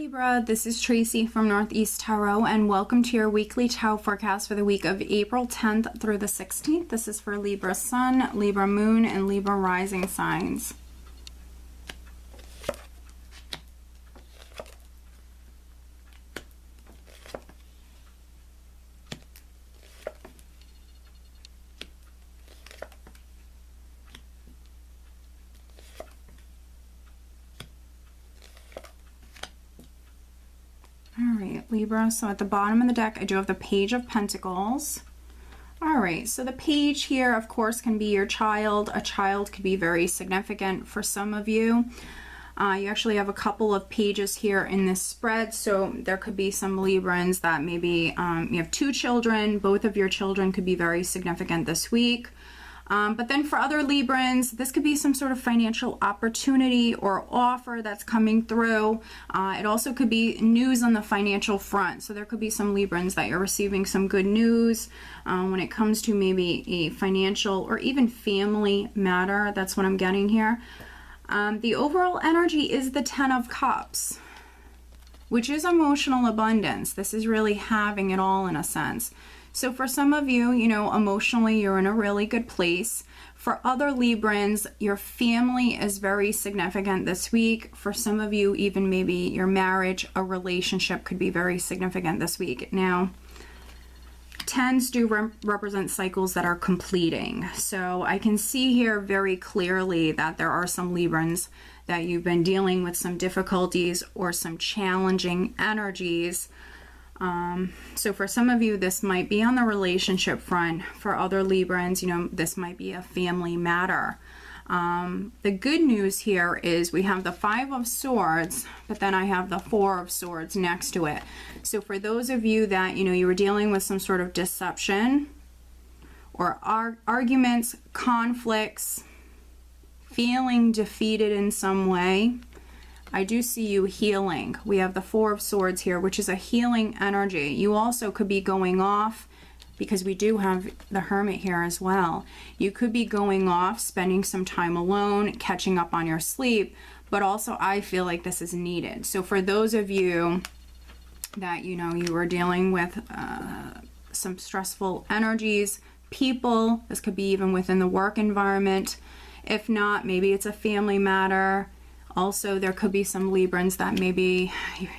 Libra, this is Tracy from Northeast Tarot, and welcome to your weekly tarot forecast for the week of April 10th through the 16th. This is for Libra Sun, Libra Moon, and Libra Rising signs. Alright, Libra, so at the bottom of the deck I do have the Page of Pentacles. Alright, so the page here, of course, can be your child. A child could be very significant for some of you. You actually have a couple of pages here in this spread, so there could be some Librans that maybe you have two children. Both of your children could be very significant this week. But then for other Librans, this could be some sort of financial opportunity or offer that's coming through. It also could be news on the financial front. So there could be some Librans that you're receiving some good news when it comes to maybe a financial or even family matter. That's what I'm getting here. The overall energy is the 10 of Cups, which is emotional abundance. This is really having it all in a sense. So for some of you, you know, emotionally, you're in a really good place. For other Librans, your family is very significant this week. For some of you, even maybe your marriage, a relationship could be very significant this week. Now, 10s do represent cycles that are completing. So I can see here very clearly that there are some Librans that you've been dealing with some difficulties or some challenging energies. So for some of you, this might be on the relationship front. For other Librans, you know, this might be a family matter. The good news here is we have the 5 of Swords, but then I have the 4 of Swords next to it. So for those of you that, you know, you were dealing with some sort of deception or arguments, conflicts, feeling defeated in some way, I do see you healing. We have the 4 of Swords here, which is a healing energy. You also could be going off, because we do have the Hermit here as well. You could be going off, spending some time alone, catching up on your sleep, but also I feel like this is needed. So for those of you that, you know, you were dealing with some stressful energies, people, this could be even within the work environment. If not, maybe it's a family matter. Also, there could be some Librans that maybe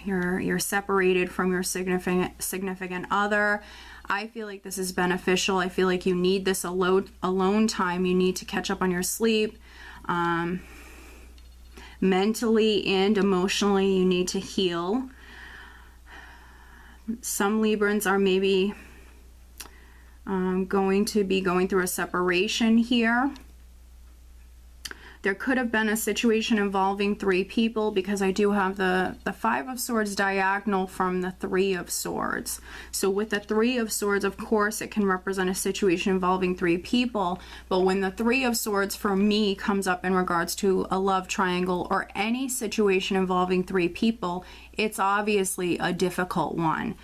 you're separated from your significant other. I feel like this is beneficial. I feel like you need this alone time. You need to catch up on your sleep. Mentally and emotionally, you need to heal. Some Librans are maybe going to be going through a separation here. There could have been a situation involving 3 people, because I do have the 5 of Swords diagonal from the 3 of Swords. So with the 3 of Swords, of course, it can represent a situation involving 3 people. But when the 3 of Swords for me comes up in regards to a love triangle or any situation involving 3 people, it's obviously a difficult one.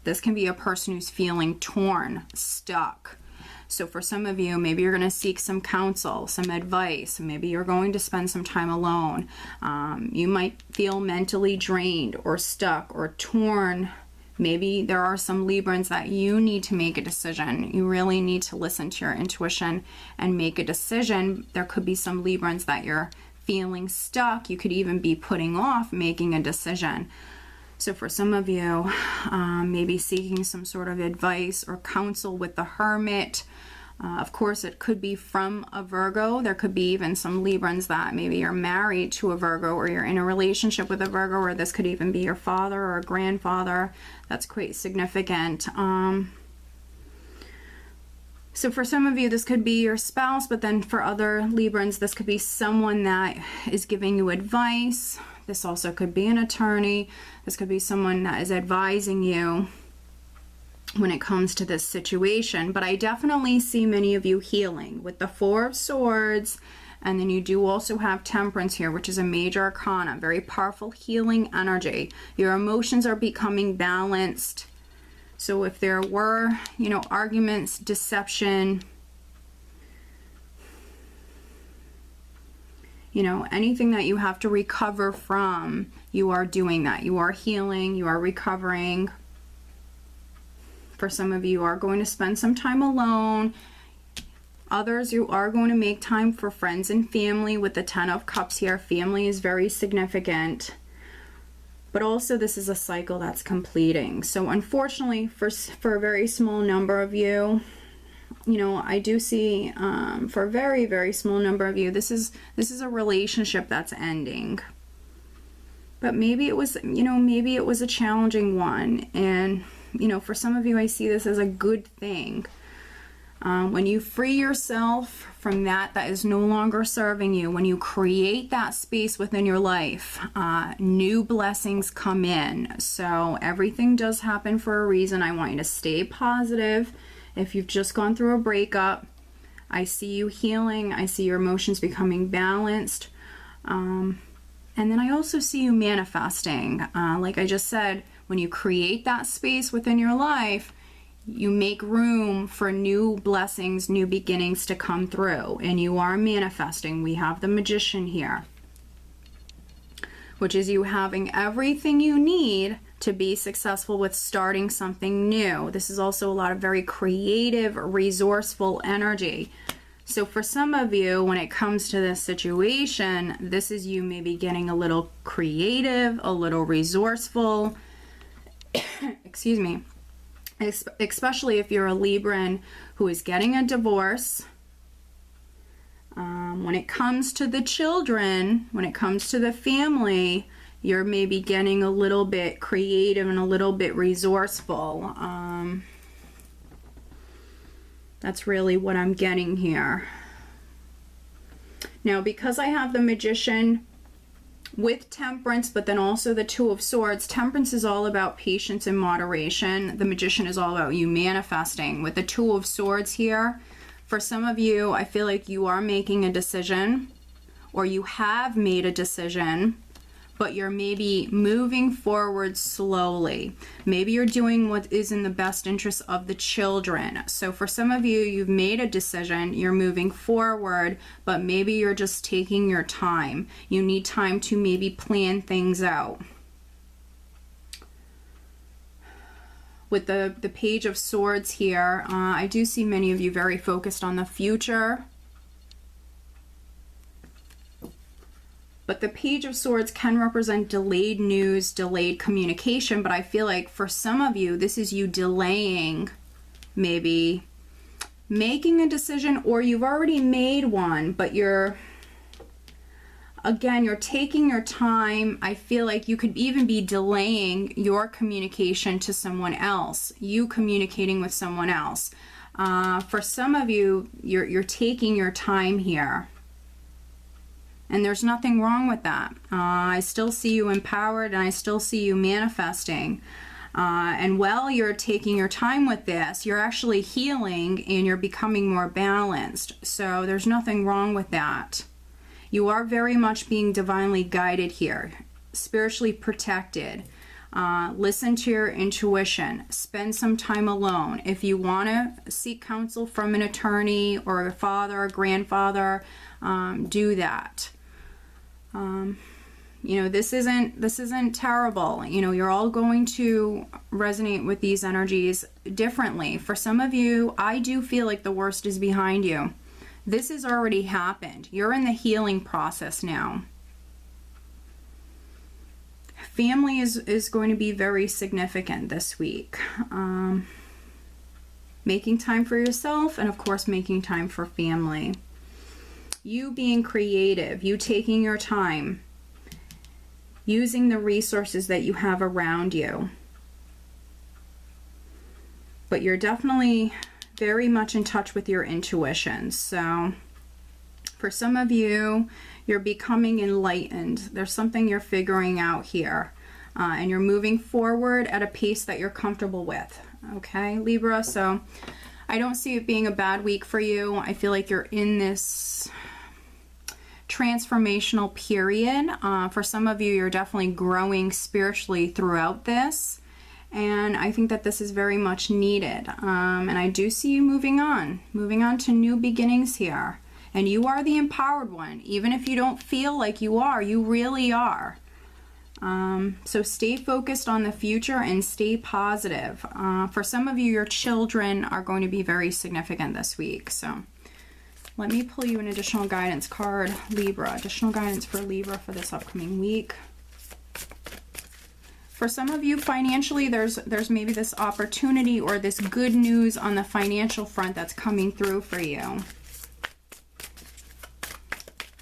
This can be a person who's feeling torn, stuck. So for some of you, maybe you're going to seek some counsel, some advice. Maybe you're going to spend some time alone. You might feel mentally drained or stuck or torn. Maybe there are some Librans that you need to make a decision. You really need to listen to your intuition and make a decision. There could be some Librans that you're feeling stuck. You could even be putting off making a decision. So for some of you, maybe seeking some sort of advice or counsel with the Hermit. Of course, it could be from a Virgo. There could be even some Librans that maybe you're married to a Virgo, or you're in a relationship with a Virgo, or this could even be your father or a grandfather. That's quite significant. So for some of you, this could be your spouse, but then for other Librans, this could be someone that is giving you advice. This also could be an attorney. This could be someone that is advising you when it comes to this situation. But I definitely see many of you healing with the 4 of Swords. And then you do also have Temperance here, which is a major arcana, very powerful healing energy. Your emotions are becoming balanced. So if there were, you know, arguments, deception, you know, anything that you have to recover from, you are doing that. You are healing, you are recovering. For some of you, you are going to spend some time alone. Others, you are going to make time for friends and family with the 10 of Cups here. Family is very significant. But also this is a cycle that's completing. So unfortunately, for a very small number of you, you know, I do see for a very, very small number of you, this is a relationship that's ending. But maybe it was, you know, maybe it was a challenging one. And, you know, for some of you, I see this as a good thing. When you free yourself from that is no longer serving you, when you create that space within your life, new blessings come in. So everything does happen for a reason. I want you to stay positive. If you've just gone through a breakup, I see you healing. I see your emotions becoming balanced. And then I also see you manifesting. Like I just said, when you create that space within your life, you make room for new blessings, new beginnings to come through, and you are manifesting. We have the Magician here, which is you having everything you need to be successful with starting something new. This is also a lot of very creative, resourceful energy. So for some of you, when it comes to this situation, this is you maybe getting a little creative, a little resourceful, excuse me, especially if you're a Libran who is getting a divorce. When it comes to the children, when it comes to the family, you're maybe getting a little bit creative and a little bit resourceful. That's really what I'm getting here. Now, because I have the Magician with Temperance, but then also the Two of Swords. Temperance is all about patience and moderation. The Magician is all about you manifesting. With the Two of Swords here, for some of you, I feel like you are making a decision, or you have made a decision, but you're maybe moving forward slowly. Maybe you're doing what is in the best interest of the children. So for some of you, you've made a decision, you're moving forward, but maybe you're just taking your time. You need time to maybe plan things out. With the Page of Swords here, I do see many of you very focused on the future. But the Page of Swords can represent delayed news, delayed communication, but I feel like for some of you, this is you delaying, maybe making a decision, or you've already made one, but you're taking your time. I feel like you could even be delaying your communication to someone else, you communicating with someone else. For some of you, you're taking your time here. And there's nothing wrong with that. I still see you empowered, and I still see you manifesting. And while you're taking your time with this, you're actually healing and you're becoming more balanced. So there's nothing wrong with that. You are very much being divinely guided here, spiritually protected. Listen to your intuition. Spend some time alone. If you want to seek counsel from an attorney or a father or grandfather, do that. You know, this isn't terrible. You know, you're all going to resonate with these energies differently. For some of you, I do feel like the worst is behind you. This has already happened. You're in the healing process now. Family is going to be very significant this week. Making time for yourself, and of course making time for family. You being creative, you taking your time, using the resources that you have around you. But you're definitely very much in touch with your intuition. So for some of you, you're becoming enlightened. There's something you're figuring out here. And you're moving forward at a pace that you're comfortable with. Okay, Libra? So I don't see it being a bad week for you. I feel like you're in this transformational period. For some of you, you're definitely growing spiritually throughout this. And I think that this is very much needed. And I do see you moving on to new beginnings here. And you are the empowered one. Even if you don't feel like you are, you really are. So stay focused on the future and stay positive. For some of you, your children are going to be very significant this week. So let me pull you an additional guidance card, Libra. Additional guidance for Libra for this upcoming week. For some of you, financially, there's maybe this opportunity or this good news on the financial front that's coming through for you.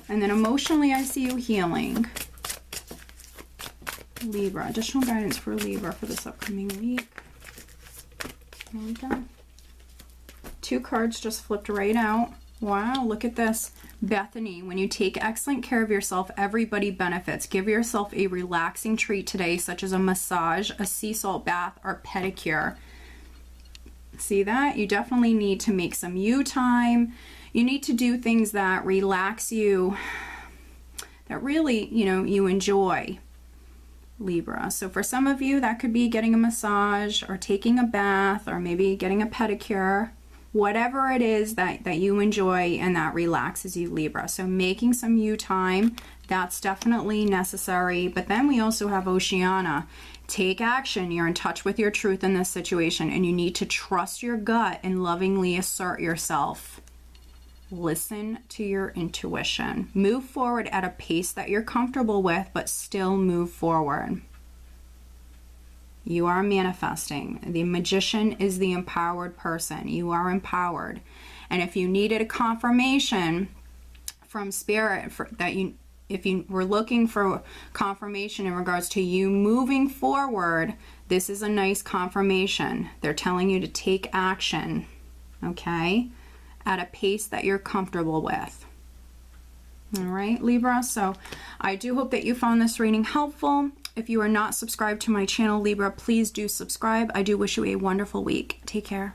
And then emotionally, I see you healing. Libra, additional guidance for Libra for this upcoming week. There we go. 2 cards just flipped right out. Wow, look at this. Bethany, when you take excellent care of yourself, everybody benefits. Give yourself a relaxing treat today, such as a massage, a sea salt bath, or pedicure. See that? You definitely need to make some you time. You need to do things that relax you, that really, you know, you enjoy, Libra. So for some of you, that could be getting a massage or taking a bath or maybe getting a pedicure. Whatever it is that you enjoy and that relaxes you, Libra. So making some you time, that's definitely necessary. But then we also have Oceana. Take action. You're in touch with your truth in this situation, and you need to trust your gut and lovingly assert yourself. Listen to your intuition. Move forward at a pace that you're comfortable with, but still move forward. You are manifesting. The magician is the empowered person. You are empowered. And if you needed a confirmation from spirit if you were looking for confirmation in regards to you moving forward, this is a nice confirmation. They're telling you to take action, okay, at a pace that you're comfortable with. All right, Libra. So I do hope that you found this reading helpful. If you are not subscribed to my channel, Libra, please do subscribe. I do wish you a wonderful week. Take care.